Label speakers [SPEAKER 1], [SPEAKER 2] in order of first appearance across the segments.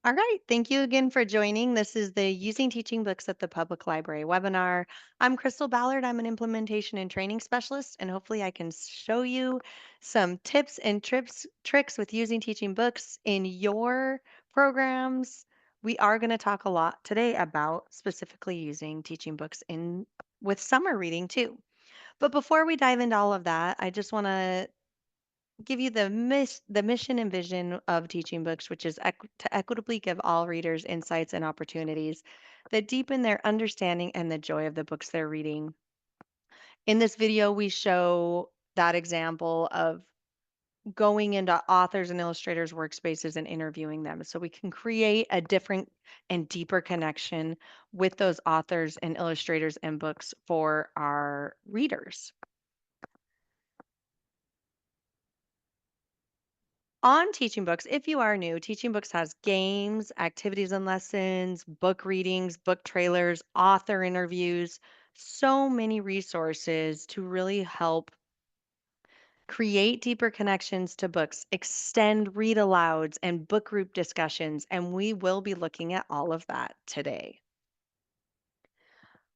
[SPEAKER 1] All right. Thank you again for joining. This is the Using Teaching Books at the Public Library webinar. I'm Crystal Ballard. I'm an implementation and training specialist, and hopefully I can show you some tips and tricks with using teaching books in your programs. We are going to talk a lot today about specifically using teaching books in with summer reading too. But before we dive into all of that, I just want to give you the mission and vision of teaching books, which is to equitably give all readers insights and opportunities that deepen their understanding and the joy of the books they're reading. In this video, we show that example of going into authors and illustrators workspaces and interviewing them so we can create a different and deeper connection with those authors and illustrators and books for our readers. On Teaching Books, if you are new, Teaching Books has games, activities and lessons, book readings, book trailers, author interviews, so many resources to really help create deeper connections to books, extend read alouds and book group discussions, and we will be looking at all of that today.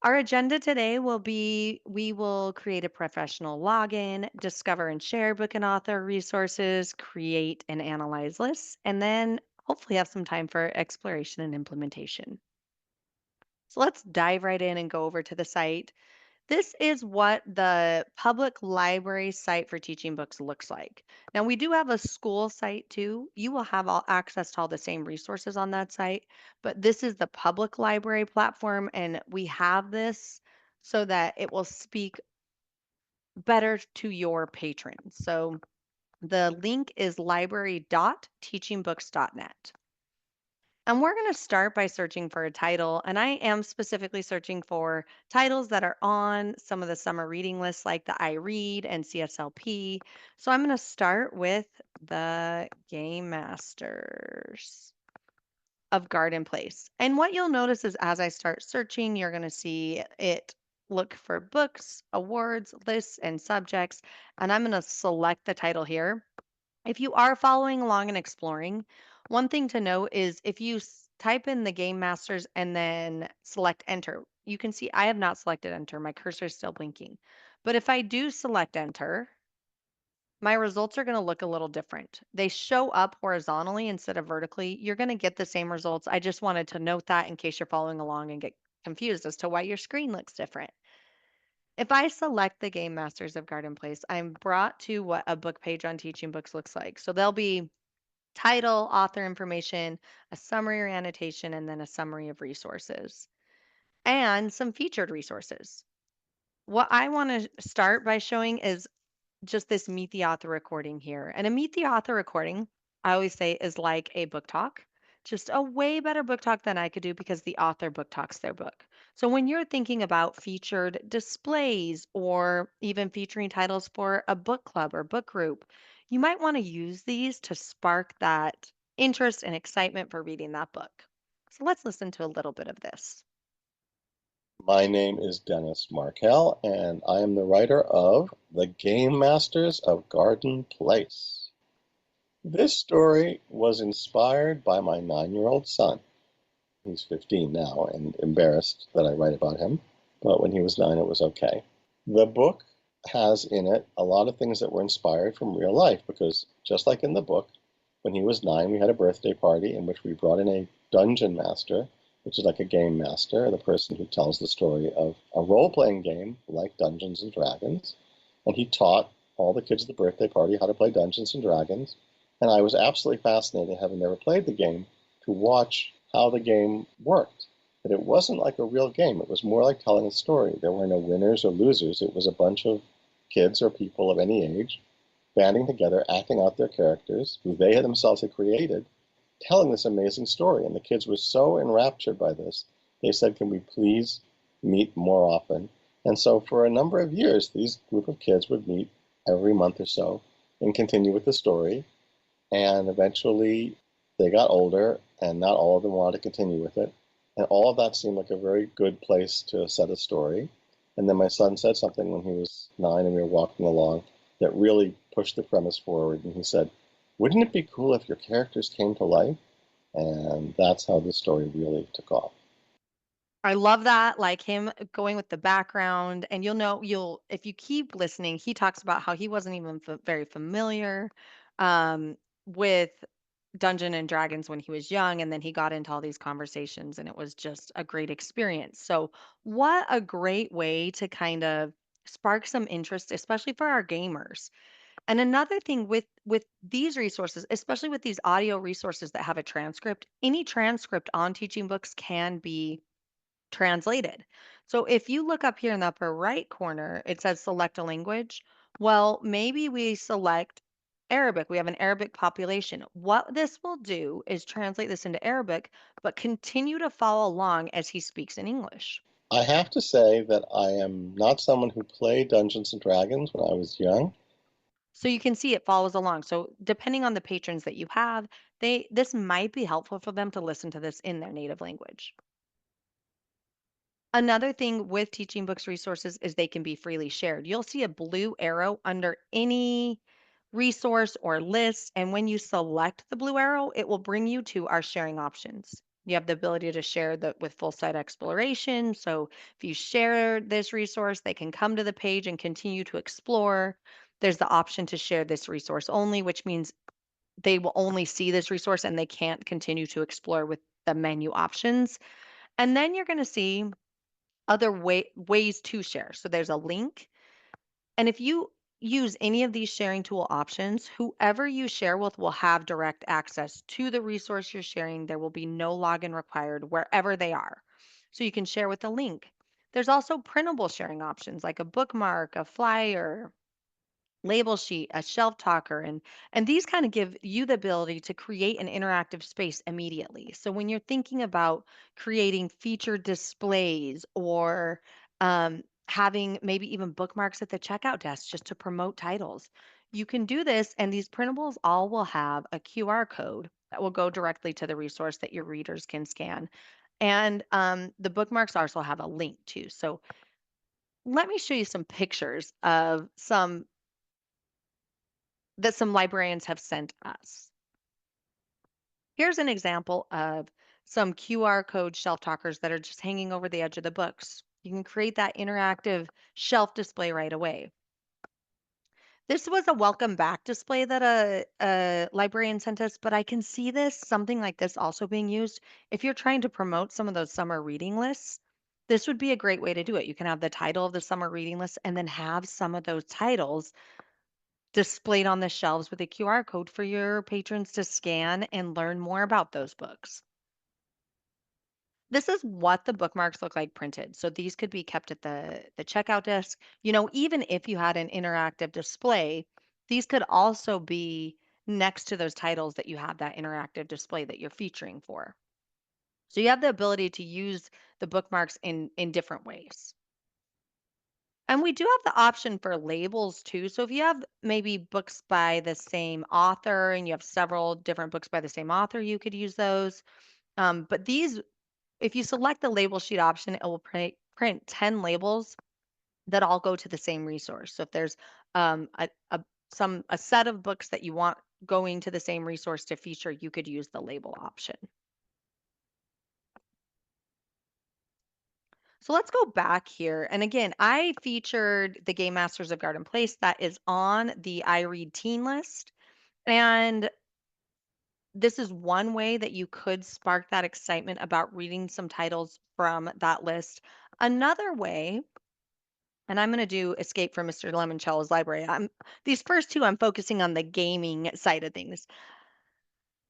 [SPEAKER 1] Our agenda today will be we will create a professional login, discover and share book and author resources, create and analyze lists, and then hopefully have some time for exploration and implementation. So let's dive right in and go over to the site. This is what the public library site for teaching books looks like. Now, we do have a school site too. You will have all access to all the same resources on that site, but this is the public library platform, and we have this so that it will speak better to your patrons. So the link is library.teachingbooks.net. And we're going to start by searching for a title. And I am specifically searching for titles that are on some of the summer reading lists, like the iRead and CSLP. So I'm going to start with the Game Masters of Garden Place. And what you'll notice is as I start searching, you're going to see it look for books, awards, lists, and subjects. And I'm going to select the title here. If you are following along and exploring, one thing to note is if you type in the Game Masters and then select enter, you can see I have not selected enter. My cursor is still blinking. But if I do select enter, my results are going to look a little different. They show up horizontally instead of vertically. You're going to get the same results. I just wanted to note that in case you're following along and get confused as to why your screen looks different. If I select the Game Masters of Garden Place, I'm brought to what a book page on Teaching Books looks like. So there'll be title, author information, a summary or annotation, and then a summary of resources and some featured resources. What I want to start by showing is just this Meet the Author recording here. And a Meet the Author recording, I always say, is like a book talk, just a way better book talk than I could do because the author book talks their book. So when you're thinking about featured displays or even featuring titles for a book club or book group, you might want to use these to spark that interest and excitement for reading that book. So let's listen to a little bit of this.
[SPEAKER 2] My name is Dennis Markel, and I am the writer of The Game Masters of Garden Place. This story was inspired by my 9-year-old son. He's 15 now and embarrassed that I write about him, but when he was 9, it was okay. The book has in it a lot of things that were inspired from real life because just like in the book, when he was 9, we had a birthday party in which we brought in a dungeon master, which is like a game master, the person who tells the story of a role-playing game like Dungeons and Dragons. And he taught all the kids at the birthday party how to play Dungeons and Dragons. And I was absolutely fascinated, having never played the game, to watch how the game worked. That it wasn't like a real game. It was more like telling a story. There were no winners or losers. It was a bunch of kids or people of any age banding together, acting out their characters, who they themselves had created, telling this amazing story. And the kids were so enraptured by this, they said, can we please meet more often? And so for a number of years, these group of kids would meet every month or so and continue with the story. And eventually they got older, and not all of them wanted to continue with it. And all of that seemed like a very good place to set a story. And then my son said something when he was 9 and we were walking along that really pushed the premise forward. And he said, wouldn't it be cool if your characters came to life? And that's how the story really took off.
[SPEAKER 1] I love that, like him going with the background, and you'll if you keep listening, he talks about how he wasn't even very familiar um, with Dungeon and Dragons when he was young, and then he got into all these conversations, and it was just a great experience. So, what a great way to kind of spark some interest, especially for our gamers. And another thing with these resources, especially with these audio resources that have a transcript, any transcript on teaching books can be translated. So if you look up here in the upper right corner, it says select a language. Well, maybe we select Arabic. We have an Arabic population. What this will do is translate this into Arabic, but continue to follow along as he speaks in English.
[SPEAKER 2] I have to say that I am not someone who played Dungeons and Dragons when I was young.
[SPEAKER 1] So you can see it follows along. So depending on the patrons that you have, this might be helpful for them to listen to this in their native language. Another thing with teaching books resources is they can be freely shared. You'll see a blue arrow under any resource or list, and when you select the blue arrow, it will bring you to our sharing options. You have the ability to share that with full site exploration. So if you share this resource, they can come to the page and continue to explore. There's the option to share this resource only, which means they will only see this resource and they can't continue to explore with the menu options. And then you're going to see other ways to share. So there's a link. And if you use any of these sharing tool options, whoever you share with will have direct access to the resource you're sharing. There will be no login required wherever they are. So you can share with a link. There's also printable sharing options like a bookmark, a flyer, label sheet, a shelf talker, and these kind of give you the ability to create an interactive space immediately. So when you're thinking about creating featured displays or having maybe even bookmarks at the checkout desk just to promote titles, you can do this, and these printables all will have a QR code that will go directly to the resource that your readers can scan. And the bookmarks also have a link too. So let me show you some pictures of some librarians have sent us. Here's an example of some QR code shelf talkers that are just hanging over the edge of the books. You can create that interactive shelf display right away. This was a welcome back display that a librarian sent us, but I can see something like this also being used if you're trying to promote some of those summer reading lists. This would be a great way to do it. You can have the title of the summer reading list and then have some of those titles displayed on the shelves with a QR code for your patrons to scan and learn more about those books. This is what the bookmarks look like printed. So these could be kept at the checkout desk. Even if you had an interactive display, these could also be next to those titles that you have that interactive display that you're featuring for. So you have the ability to use the bookmarks in different ways. And we do have the option for labels too. So if you have maybe books by the same author and you have several different books by the same author, you could use those. But if you select the label sheet option, it will print 10 labels that all go to the same resource. So if there's a set of books that you want going to the same resource to feature, you could use the label option. So let's go back here. And again, I featured the Game Masters of Garden Place that is on the I Read Teen list. And this is one way that you could spark that excitement about reading some titles from that list. Another way, and I'm going to do Escape from Mr. Lemoncello's Library. These first two, I'm focusing on the gaming side of things,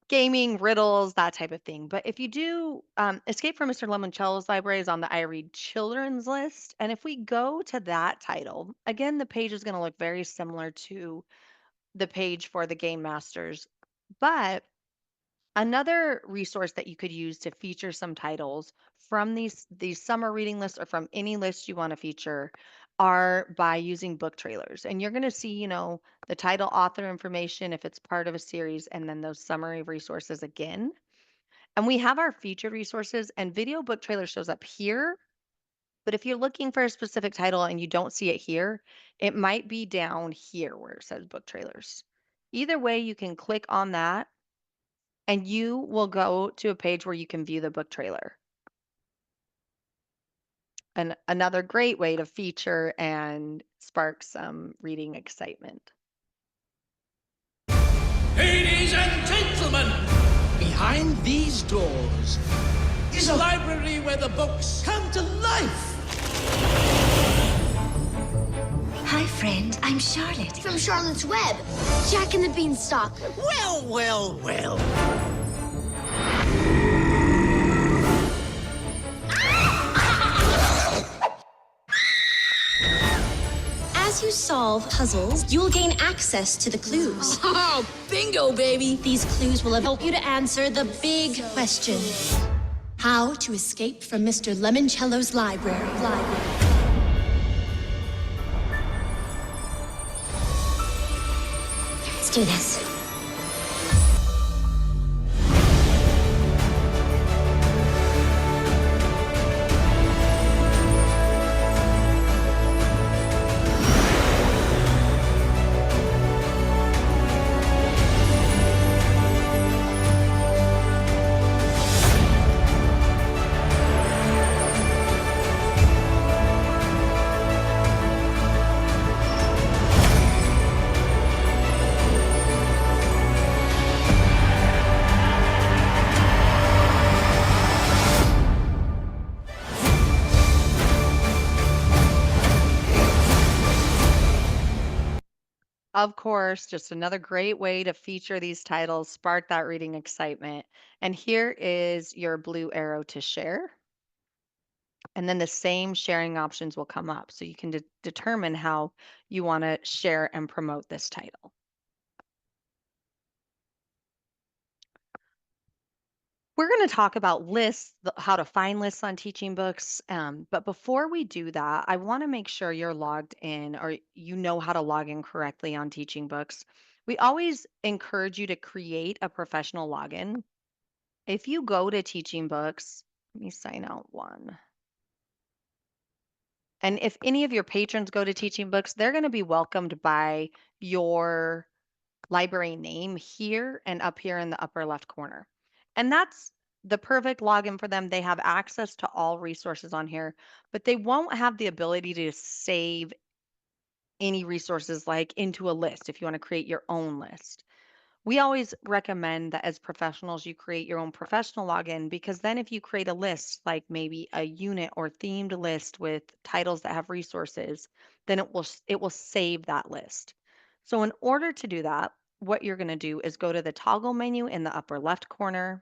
[SPEAKER 1] gaming, riddles, that type of thing. But if you do Escape from Mr. Lemoncello's Library is on the I Read Children's list. And if we go to that title, again, the page is going to look very similar to the page for the Game Masters. But another resource that you could use to feature some titles from these summer reading lists or from any list you want to feature are by using book trailers. And you're going to see, the title, author information if it's part of a series, and then those summary resources again. And we have our featured resources, and video book trailer shows up here. But if you're looking for a specific title and you don't see it here, it might be down here where it says book trailers. Either way, you can click on that and you will go to a page where you can view the book trailer. And another great way to feature and spark some reading excitement.
[SPEAKER 3] Ladies and gentlemen, behind these doors is a library where the books come to life.
[SPEAKER 4] Hi, friend. I'm Charlotte. From Charlotte's Web. Jack and the Beanstalk.
[SPEAKER 3] Well, well, well.
[SPEAKER 4] As you solve puzzles, you'll gain access to the clues.
[SPEAKER 5] Oh, bingo, baby.
[SPEAKER 4] These clues will help you to answer the big question. How to escape from Mr. Lemoncello's library. Let's do this.
[SPEAKER 1] Of course, just another great way to feature these titles, spark that reading excitement. And here is your blue arrow to share. And then the same sharing options will come up. So you can determine how you want to share and promote this title. We're going to talk about lists, how to find lists on teaching books. But before we do that, I want to make sure you're logged in or you know how to log in correctly on teaching books. We always encourage you to create a professional login. If you go to teaching books, let me sign out one. And if any of your patrons go to teaching books, they're going to be welcomed by your library name here and up here in the upper left corner. And that's the perfect login for them. They have access to all resources on here, but they won't have the ability to save any resources like into a list if you want to create your own list. We always recommend that as professionals, you create your own professional login because then if you create a list, like maybe a unit or themed list with titles that have resources, then it will save that list. So in order to do that, what you're going to do is go to the toggle menu in the upper left corner,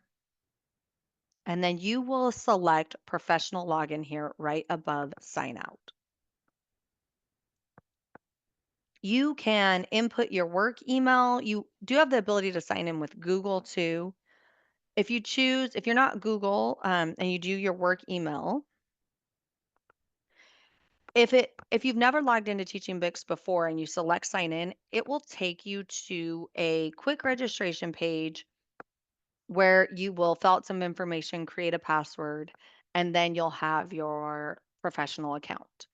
[SPEAKER 1] and then you will select professional login here right above sign out. You can input your work email. You do have the ability to sign in with Google too. If you're not Google, and you do your work email, if you've never logged into Teaching Books before and you select sign in, it will take you to a quick registration page where you will fill out some information, create a password, and then you'll have your professional account.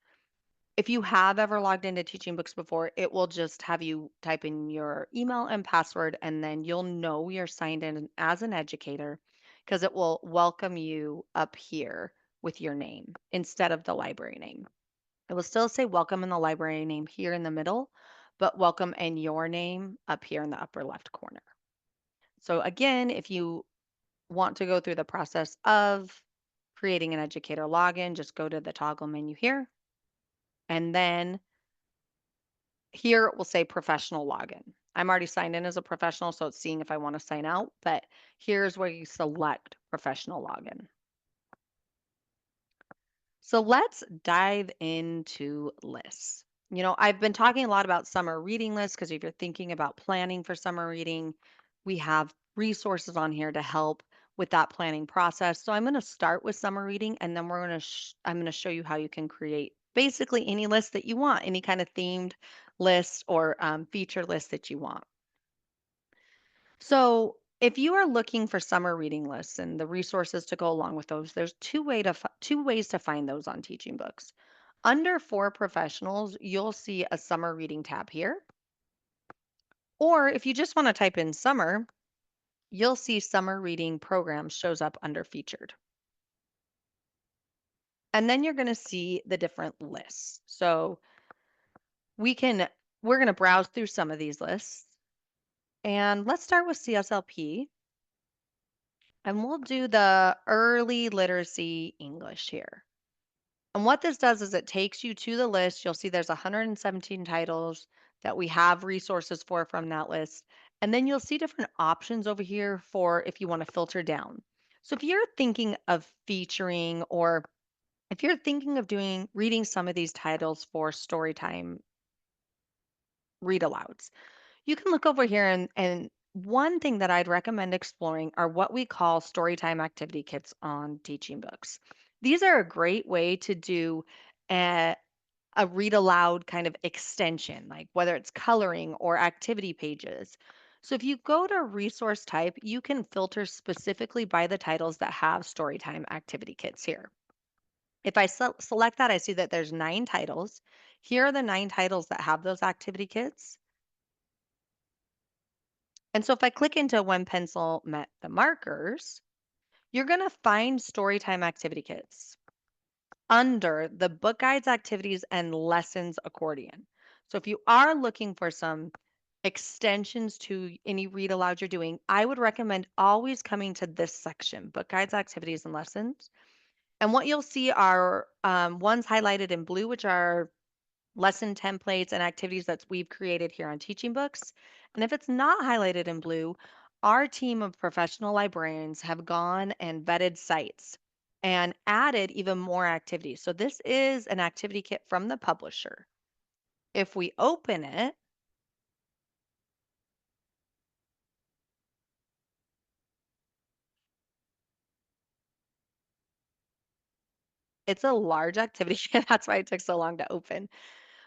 [SPEAKER 1] If you have ever logged into Teaching Books before, it will just have you type in your email and password, and then you'll know you're signed in as an educator because it will welcome you up here with your name instead of the library name. It will still say welcome in the library name here in the middle, but welcome in your name up here in the upper left corner. So again, if you want to go through the process of creating an educator login, just go to the toggle menu here, and then here it will say professional login. I'm already signed in as a professional, so it's seeing if I want to sign out, but here's where you select professional login. So let's dive into lists. I've been talking a lot about summer reading lists because if you're thinking about planning for summer reading, we have resources on here to help with that planning process. So I'm going to start with summer reading and then I'm going to show you how you can create basically any list that you want, any kind of themed list or feature list that you want. So, if you are looking for summer reading lists and the resources to go along with those, there's two ways to find those on Teaching Books. Under For Professionals, you'll see a summer reading tab here. Or if you just want to type in summer, you'll see summer reading programs shows up under featured. And then you're going to see the different lists. So we can we're going to browse through some of these lists. And let's start with CSLP. And we'll do the early literacy English here. And what this does is it takes you to the list. You'll see there's 117 titles that we have resources for from that list. And then you'll see different options over here for if you want to filter down. So if you're thinking of featuring or if you're thinking of doing reading some of these titles for storytime read alouds, you can look over here and one thing that I'd recommend exploring are what we call storytime activity kits on Teaching Books. These are a great way to do a, a read aloud kind of extension, like whether it's coloring or activity pages. So if you go to resource type, you can filter specifically by the titles that have storytime activity kits here. If I select that, I see that there's 9 titles. Here are the 9 titles that have those activity kits. And so if I click into When Pencil Met the Markers, you're going to find Storytime Activity Kits under the Book Guides, Activities, and Lessons accordion. So if you are looking for some extensions to any read aloud you're doing, I would recommend always coming to this section, Book Guides, Activities, and Lessons. And what you'll see are ones highlighted in blue, which are lesson templates and activities that we've created here on Teaching Books. And if it's not highlighted in blue, our team of professional librarians have gone and vetted sites and added even more activities. So this is an activity kit from the publisher. If we open it, it's a large activity. That's why it took so long to open.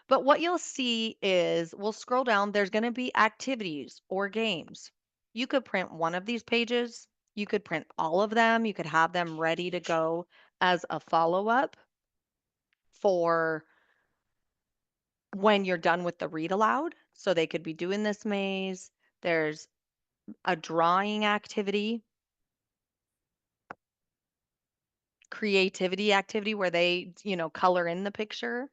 [SPEAKER 1] But what you'll see is we'll scroll down, there's going to be activities or games. You could print one of these pages, you could print all of them, you could have them ready to go as a follow up for when you're done with the read aloud. So they could be doing this maze. There's a drawing activity, creativity activity where they, color in the picture.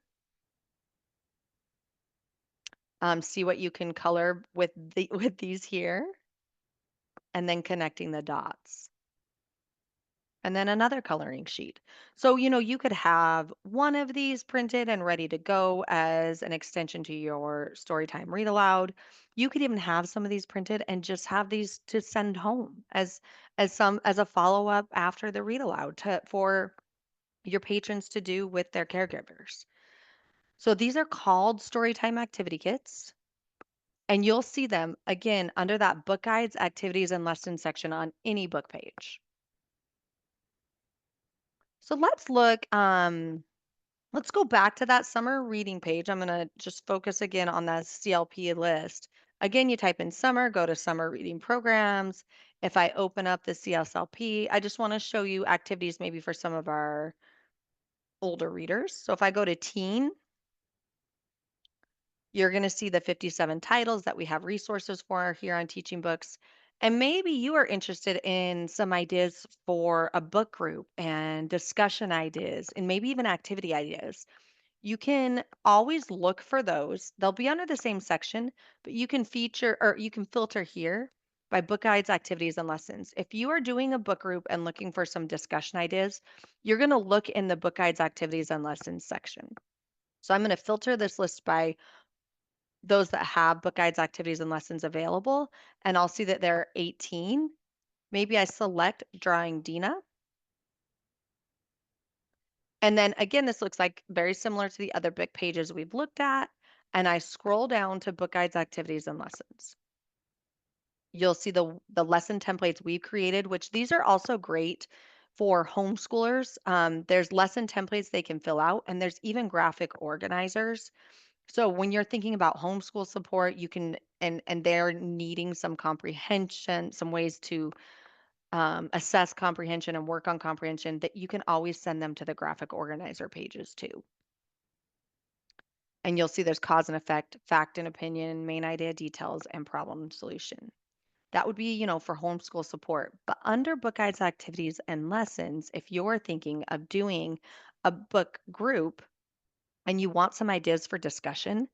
[SPEAKER 1] See what you can color with with these here, and then connecting the dots. And then another coloring sheet. So, you could have one of these printed and ready to go as an extension to your storytime read aloud. You could even have some of these printed and just have these to send home as a follow up after the read aloud for your patrons to do with their caregivers. So these are called storytime activity kits. And you'll see them again under that book guides, activities, and lessons section on any book page. So let's go back to that summer reading page. I'm going to just focus again on that CLP list. Again, you type in summer, go to summer reading programs. If I open up the CSLP, I just want to show you activities maybe for some of our older readers. So if I go to teen, you're going to see the 57 titles that we have resources for here on Teaching Books. And maybe you are interested in some ideas for a book group and discussion ideas and maybe even activity ideas. You can always look for those. They'll be under the same section, but you can feature or you can filter here by book guides, activities, and lessons. If you are doing a book group and looking for some discussion ideas, you're going to look in the book guides, activities, and lessons section. So I'm going to filter this list by those that have book guides, activities, and lessons available, and I'll see that there are 18. Maybe I select Drawing Dina. And then again, this looks like very similar to the other book pages we've looked at. And I scroll down to book guides, activities, and lessons. You'll see the lesson templates we've created, which these are also great for homeschoolers. There's lesson templates they can fill out, and there's even graphic organizers. So when you're thinking about homeschool support, you can and they're needing some comprehension, some ways to assess comprehension and work on comprehension, that you can always send them to the graphic organizer pages too. And you'll see there's cause and effect, fact and opinion, main idea, details, and problem solution. That would be, for homeschool support. But under book guides, activities, and lessons, if you're thinking of doing a book group and you want some ideas for discussion,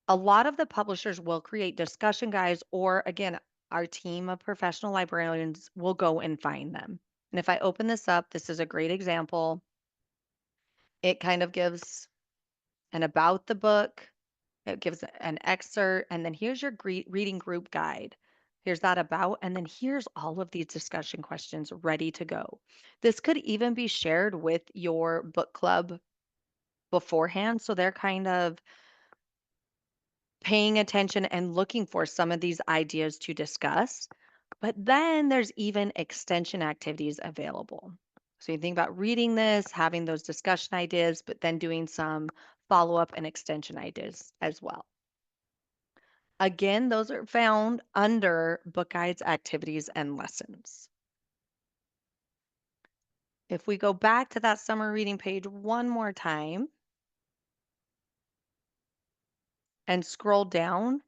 [SPEAKER 1] a lot of the publishers will create discussion guides, or again, our team of professional librarians will go and find them. And if I open this up, this is a great example. It kind of gives an about the book, it gives an excerpt, and then here's your reading group guide. Here's that about, and then here's all of these discussion questions ready to go. This could even be shared with your book club beforehand, so they're kind of paying attention and looking for some of these ideas to discuss. But then there's even extension activities available. So you think about reading this, having those discussion ideas, but then doing some follow up and extension ideas as well. Again, those are found under book guides, activities, and lessons. If we go back to that summer reading page one more time and scroll down,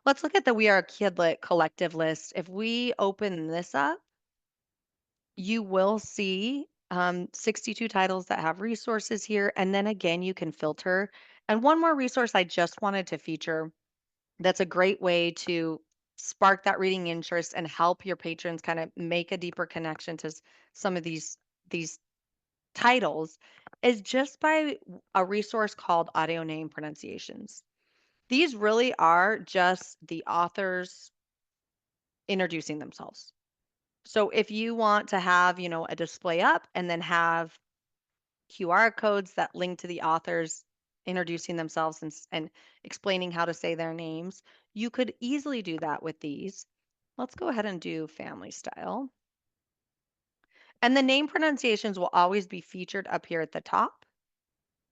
[SPEAKER 1] let's look at the We Are Kidlit collective list. If we open this up, you will see 62 titles that have resources here. And then again, you can filter. And one more resource I just wanted to feature that's a great way to spark that reading interest and help your patrons kind of make a deeper connection to some of these titles is just by a resource called audio name pronunciations. These really are just the authors introducing themselves. So if you want to have, a display up and then have QR codes that link to the authors introducing themselves and explaining how to say their names, you could easily do that with these. Let's go ahead and do family style. And the name pronunciations will always be featured up here at the top.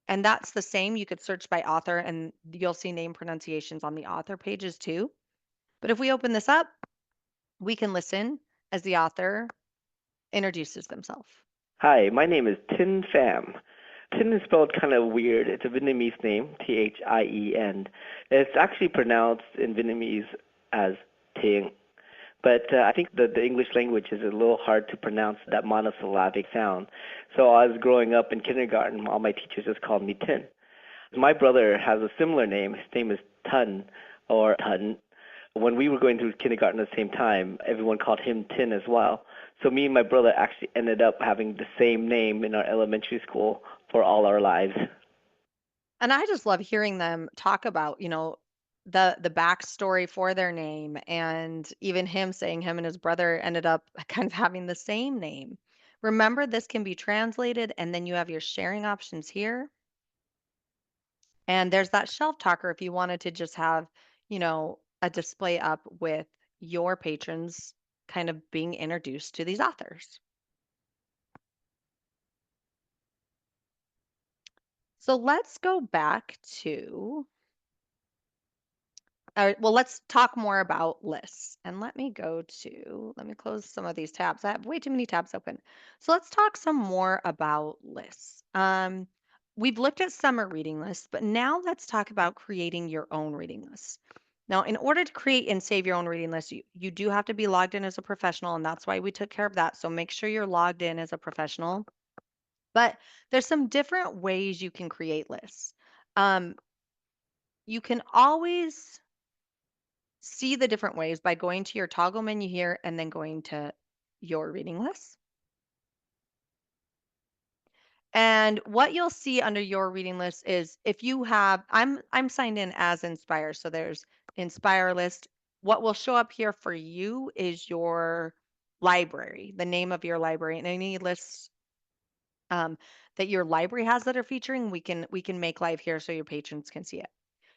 [SPEAKER 1] And that's the same. You could search by author and you'll see name pronunciations on the author pages too. But if we open this up, we can listen as the author introduces themselves.
[SPEAKER 6] Hi, my name is Tin Pham. Tin is spelled kind of weird. It's a Vietnamese name, Thien. It's actually pronounced in Vietnamese as Ting. But I think that the English language is a little hard to pronounce that monosyllabic sound. So I was growing up in kindergarten, all my teachers just called me Tin. My brother has a similar name. His name is Tun or Tun. When we were going through kindergarten at the same time, everyone called him Tin as well. So me and my brother actually ended up having the same name in our elementary school for all our lives.
[SPEAKER 1] And I just love hearing them talk about, the backstory for their name, and even him saying him and his brother ended up kind of having the same name. Remember, this can be translated, and then you have your sharing options here. And there's that shelf talker if you wanted to just have, a display up with your patrons kind of being introduced to these authors. So let's go back to well, let's talk more about lists. And let me close some of these tabs. I have way too many tabs open. So let's talk some more about lists. We've looked at summer reading lists, but now let's talk about creating your own reading list. Now, in order to create and save your own reading list, you do have to be logged in as a professional, and that's why we took care of that. So make sure you're logged in as a professional. But there's some different ways you can create lists. Um, you can always see the different ways by going to your toggle menu here and then going to your reading list. And what you'll see under your reading list is if you have, I'm signed in as Inspire, so there's Inspire list. What will show up here for you is your library, the name of your library, and any lists that your library has that are featuring, we can make live here so your patrons can see it.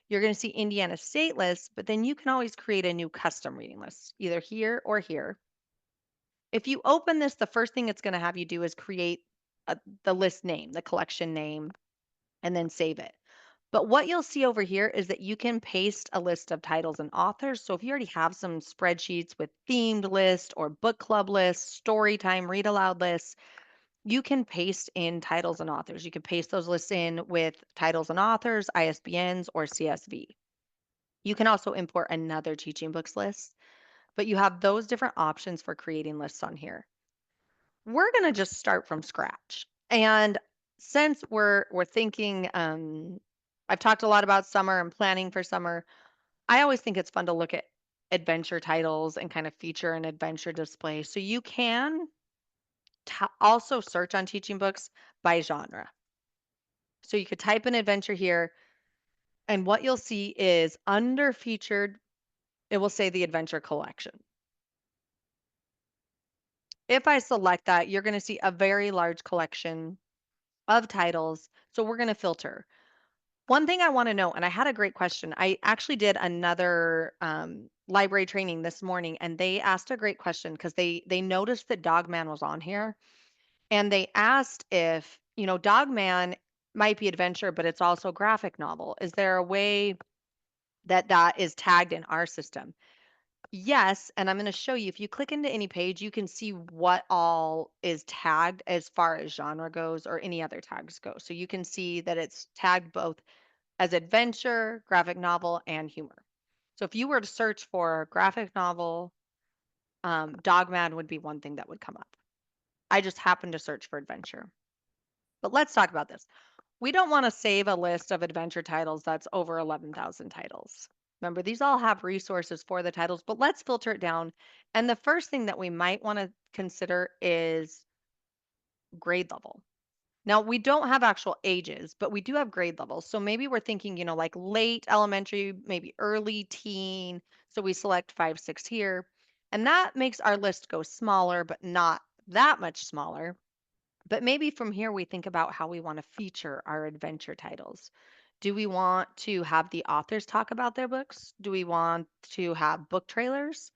[SPEAKER 1] You're going to see Indiana state lists, but then you can always create a new custom reading list, either here or here. If you open this, the first thing it's going to have you do is create the list name, the collection name, and then save it. But what you'll see over here is that you can paste a list of titles and authors. So if you already have some spreadsheets with themed lists or book club lists, story time, read aloud lists, you can paste in titles and authors. You can paste those lists in with titles and authors, ISBNs, or CSV. You can also import another TeachingBooks list but you have those different options for creating lists on here. We're going to just start from scratch. And since we're thinking I've talked a lot about summer and planning for summer, I always think it's fun to look at adventure titles and kind of feature an adventure display. So you can also search on teaching books by genre. So you could type in adventure here, and what you'll see is under featured, it will say the adventure collection. If I select that, you're going to see a very large collection of titles. So we're going to filter. One thing I want to know, and I had a great question. I actually did another library training this morning, and they asked a great question because they noticed that Dogman was on here, and they asked if Dogman might be adventure, but it's also graphic novel. Is there a way that that is tagged in our system? Yes, and I'm going to show you. If you click into any page, you can see what all is tagged as far as genre goes or any other tags go. So you can see that it's tagged both as adventure, graphic novel, and humor. So if you were to search for graphic novel, Dogman would be one thing that would come up. I just happened to search for adventure. But let's talk about this. We don't want to save a list of adventure titles that's over 11,000 titles. Remember, these all have resources for the titles, but let's filter it down. And the first thing that we might want to consider is grade level. Now, we don't have actual ages, but we do have grade levels. So maybe we're thinking, like late elementary, maybe early teen. So we select 5, 6 here. And that makes our list go smaller, but not that much smaller. But maybe from here, we think about how we want to feature our adventure titles. Do we want to have the authors talk about their books? Do we want to have book trailers?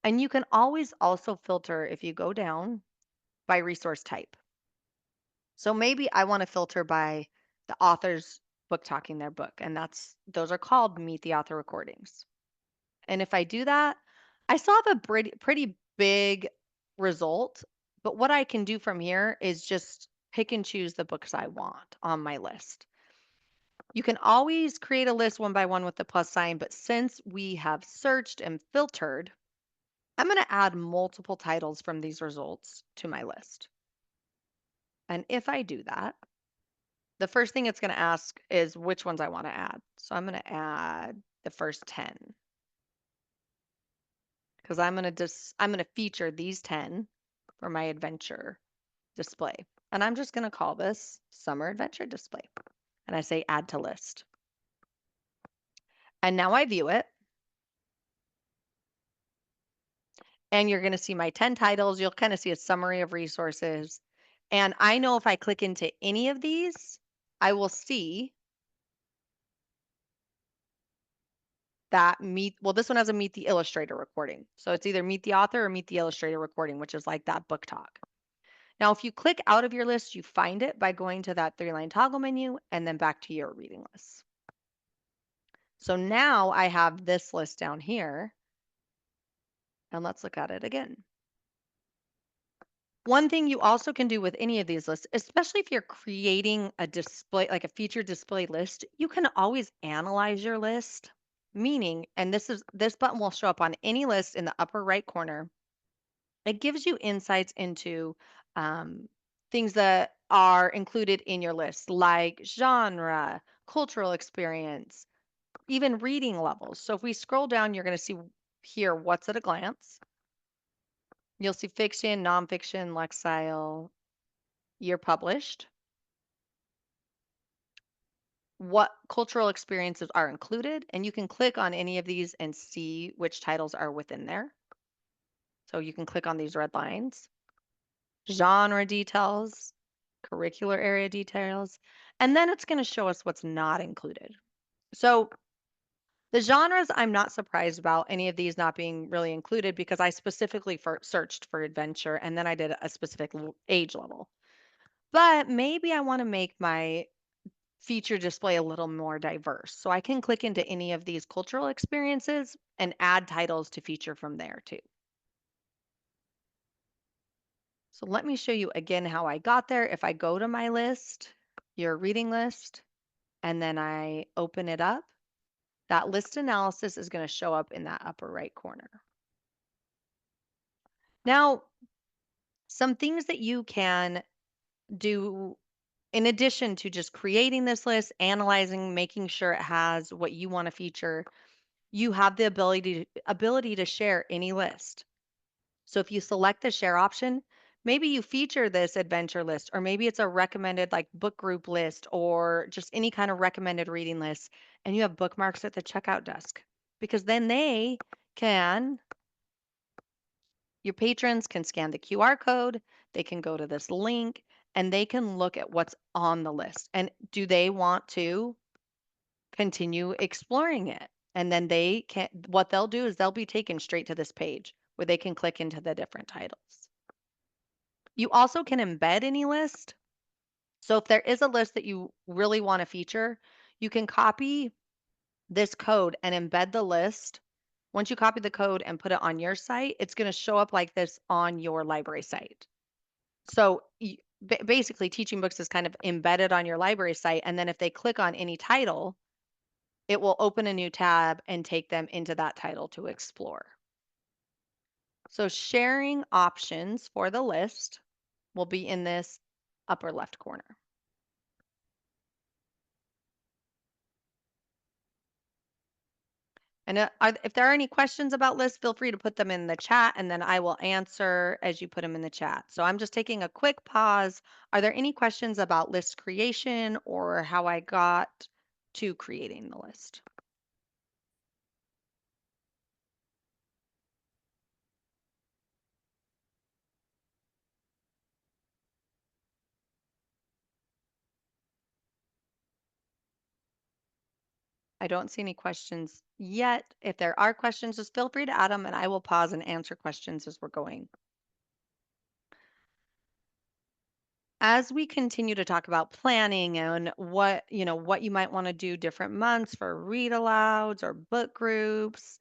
[SPEAKER 1] And you can always also filter if you go down by resource type. So maybe I want to filter by the author's book talking their book, and those are called Meet the Author recordings. And if I do that, I still have a pretty big result, but what I can do from here is just pick and choose the books I want on my list. You can always create a list one by one with the plus sign, but since we have searched and filtered, I'm going to add multiple titles from these results to my list. And if I do that, the first thing it's going to ask is which ones I want to add. So I'm going to add the first 10 because I'm going to feature these 10 for my adventure display. And I'm just going to call this Summer Adventure Display. And I say add to list. And now I view it. And you're going to see my 10 titles. You'll kind of see a summary of resources. And I know if I click into any of these, I will see that this one has a Meet the Illustrator recording. So it's either Meet the Author or Meet the Illustrator recording, which is like that book talk. Now, if you click out of your list, you find it by going to that 3-line toggle menu and then back to your reading list. So now I have this list down here, and let's look at it again. One thing you also can do with any of these lists, especially if you're creating a display, like a featured display list, you can always analyze your list. Meaning, and this button will show up on any list in the upper right corner. It gives you insights into things that are included in your list, like genre, cultural experience, even reading levels. So if we scroll down, you're going to see here what's at a glance. You'll see fiction, nonfiction, lexile, year published, what cultural experiences are included, and you can click on any of these and see which titles are within there. So you can click on these red lines, genre details, curricular area details, and then it's going to show us what's not included. So the genres, I'm not surprised about any of these not being really included because I specifically searched for adventure and then I did a specific age level. But maybe I want to make my feature display a little more diverse. So I can click into any of these cultural experiences and add titles to feature from there too. So let me show you again how I got there. If I go to my list, your reading list, and then I open it up, that list analysis is going to show up in that upper right corner. Now, some things that you can do in addition to just creating this list, analyzing, making sure it has what you want to feature, you have the ability to share any list. So if you select the share option, maybe you feature this adventure list, or maybe it's a recommended like book group list or just any kind of recommended reading list, and you have bookmarks at the checkout desk because then your patrons can scan the QR code, they can go to this link, and they can look at what's on the list. And do they want to continue exploring it? And then what they'll do is they'll be taken straight to this page where they can click into the different titles. You also can embed any list. So if there is a list that you really want to feature, you can copy this code and embed the list. Once you copy the code and put it on your site, it's going to show up like this on your library site. So basically, Teaching Books is kind of embedded on your library site. And then if they click on any title, it will open a new tab and take them into that title to explore. So sharing options for the list will be in this upper left corner. And if there are any questions about lists, feel free to put them in the chat and then I will answer as you put them in the chat. So I'm just taking a quick pause. Are there any questions about list creation or how I got to creating the list? I don't see any questions yet. If there are questions, just feel free to add them and I will pause and answer questions as we're going. As we continue to talk about planning and what you might want to do different months for read alouds or book groups,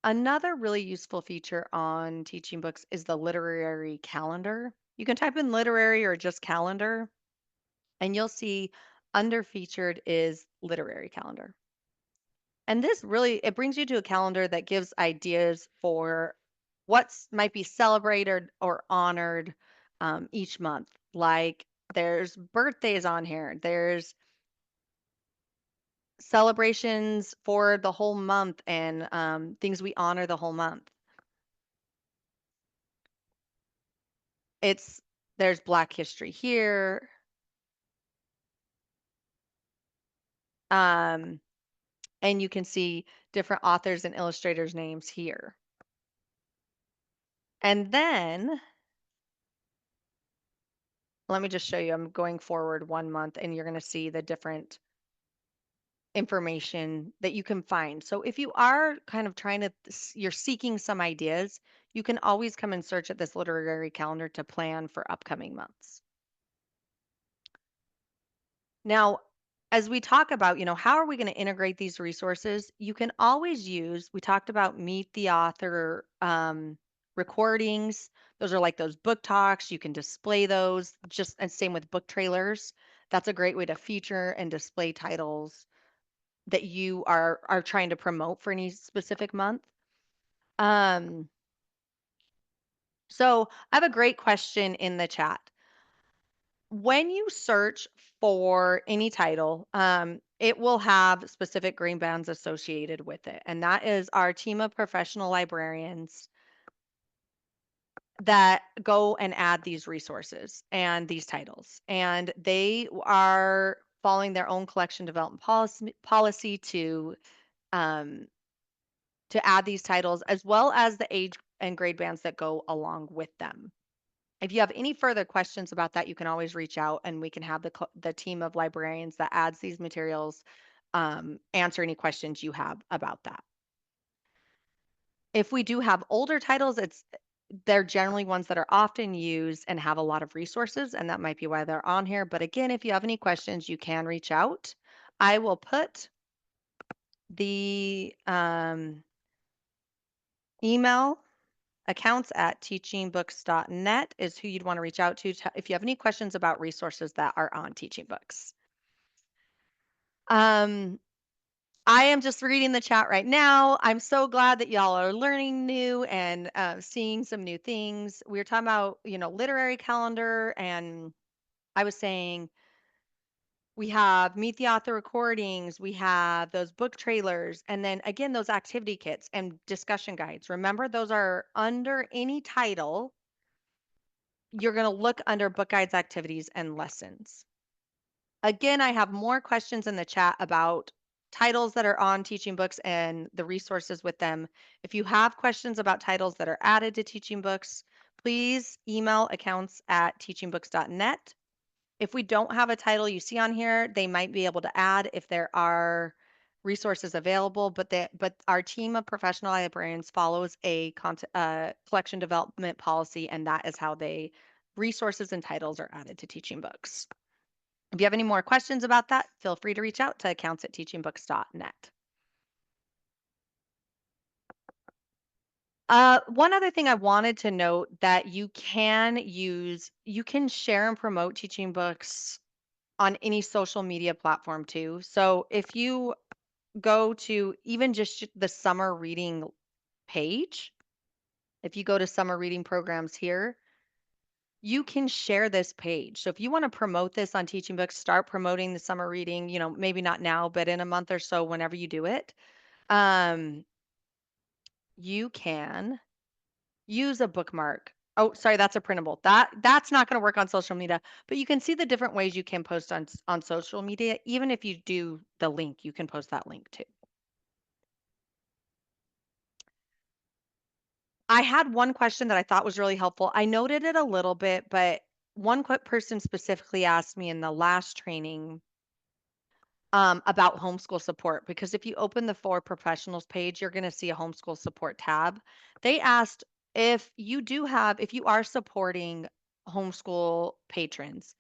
[SPEAKER 1] another really useful feature on Teaching Books is the literary calendar. You can type in literary or just calendar, and you'll see under featured is literary calendar. And this really it brings you to a calendar that gives ideas for what's might be celebrated or honored each month. Like there's birthdays on here. There's celebrations for the whole month and things we honor the whole month. It's there's Black History here. Um, and you can see different authors and illustrators' names here. And then let me just show you. I'm going forward 1 month, and you're going to see the different information that you can find. So if you are kind of you're seeking some ideas, you can always come and search at this literary calendar to plan for upcoming months. Now, as we talk about, how are we going to integrate these resources? You can always we talked about meet the author recordings. Those are like those book talks. You can display those and same with book trailers. That's a great way to feature and display titles that you are trying to promote for any specific month. Um, so I have a great question in the chat. When you search for any title, it will have specific green bands associated with it. And that is our team of professional librarians that go and add these resources and these titles. And they are following their own collection development policy um, to add these titles, as well as the age and grade bands that go along with them. If you have any further questions about that, you can always reach out and we can have the team of librarians that adds these materials answer any questions you have about that. If we do have older titles, they're generally ones that are often used and have a lot of resources, and that might be why they're on here. But again, if you have any questions, you can reach out. I will put the email accounts at teachingbooks.net is who you'd want to reach out to if you have any questions about resources that are on Teaching Books. Um, I am just reading the chat right now. I'm so glad that y'all are learning new and seeing some new things. We were talking about, literary calendar, and I was saying we have meet the author recordings, we have those book trailers, and then again, those activity kits and discussion guides. Remember, those are under any title. You're going to look under book guides, activities, and lessons. Again, I have more questions in the chat about titles that are on teaching books and the resources with them. If you have questions about titles that are added to teaching books, please email accounts@teachingbooks.net. If we don't have a title you see on here, they might be able to add if there are resources available, but our team of professional librarians follows a collection development policy, and that is how they resources and titles are added to teaching books. If you have any more questions about that, feel free to reach out to accounts@teachingbooks.net. One other thing I wanted to note that you can share and promote teaching books on any social media platform too. So if you go to even just the summer reading page, if you go to summer reading programs here, you can share this page. So if you want to promote this on teaching books, start promoting the summer reading, maybe not now, but in a month or so, whenever you do it, um, you can use a bookmark. Oh, sorry, that's a printable. That's not going to work on social media, but you can see the different ways you can post on social media. Even if you do the link, you can post that link too. I had one question that I thought was really helpful. I noted it a little bit, but one person specifically asked me in the last training about homeschool support, because if you open the For Professionals page, you're going to see a homeschool support tab. They asked if you are supporting homeschool patrons,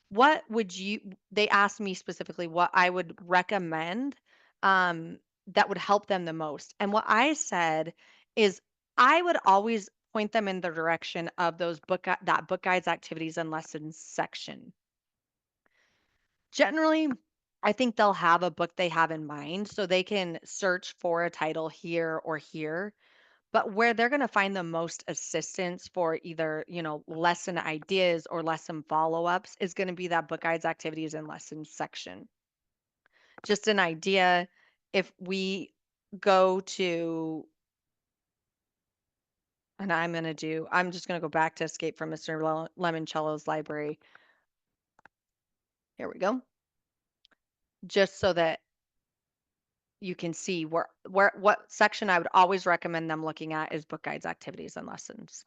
[SPEAKER 1] what would you, they asked me specifically what I would recommend um, that would help them the most. And what I said is I would always point them in the direction of that book guides, activities, and lessons section. Generally, I think they'll have a book they have in mind, so they can search for a title here or here. But where they're going to find the most assistance for either, lesson ideas or lesson follow-ups is going to be that book guides, activities, and lessons section. Just an idea, if we go to, and I'm just going to go back to Escape from Mr. Lemoncello's library. Here we go. Just so that you can see what section I would always recommend them looking at is book guides, activities, and lessons.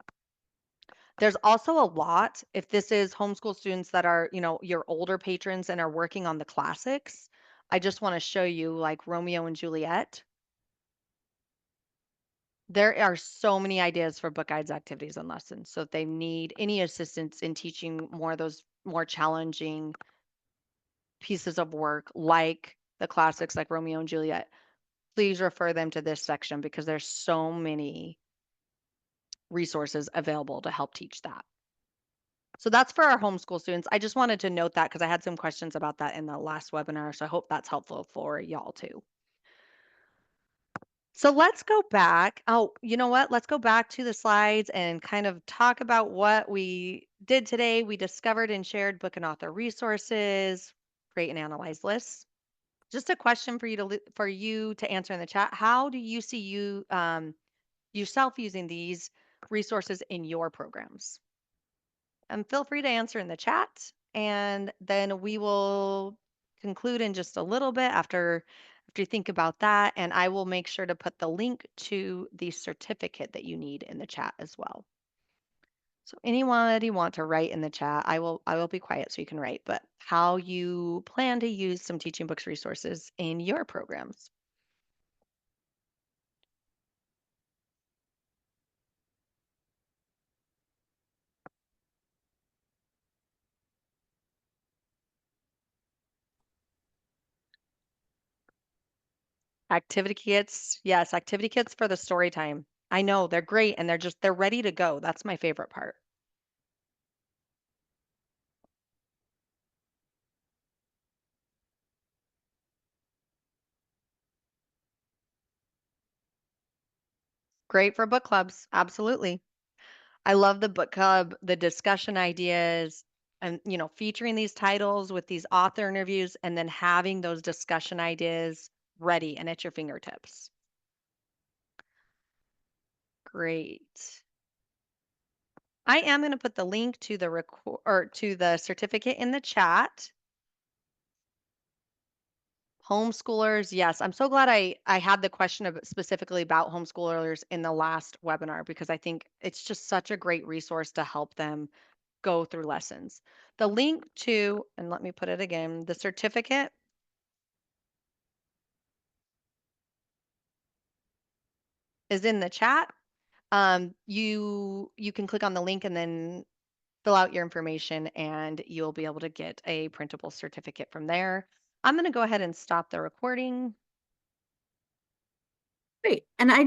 [SPEAKER 1] There's also a lot, if this is homeschool students that are, your older patrons and are working on the classics, I just want to show you like Romeo and Juliet. There are so many ideas for book guides, activities, and lessons. So if they need any assistance in teaching more of those more challenging pieces of work, like the classics like Romeo and Juliet, please refer them to this section because there's so many resources available to help teach that. So that's for our homeschool students. I just wanted to note that because I had some questions about that in the last webinar. So I hope that's helpful for y'all too. So let's go back. Oh, you know what? Let's go back to the slides and kind of talk about what we did today. We discovered and shared book and author resources, create and analyze lists. Just a question for you to answer in the chat. How do you see yourself using these resources in your programs? And feel free to answer in the chat, and then we will conclude in just a little bit after you think about that, and I will make sure to put the link to the certificate that you need in the chat as well. So anybody want to write in the chat, I will be quiet so you can write, but how you plan to use some teaching books resources in your programs. Activity kits, yes, activity kits for the story time. I know they're great and they're ready to go. That's my favorite part. Great for book clubs. Absolutely. I love the book club, the discussion ideas, and featuring these titles with these author interviews and then having those discussion ideas ready and at your fingertips. Great. I am going to put the link to the or to the certificate in the chat. Homeschoolers, yes. I'm so glad I had the question specifically about homeschoolers in the last webinar because I think it's just such a great resource to help them go through lessons. The link to, and let me put it again, the certificate is in the chat. You can click on the link and then fill out your information and you'll be able to get a printable certificate from there. I'm going to go ahead and stop the recording.
[SPEAKER 5] Great. And I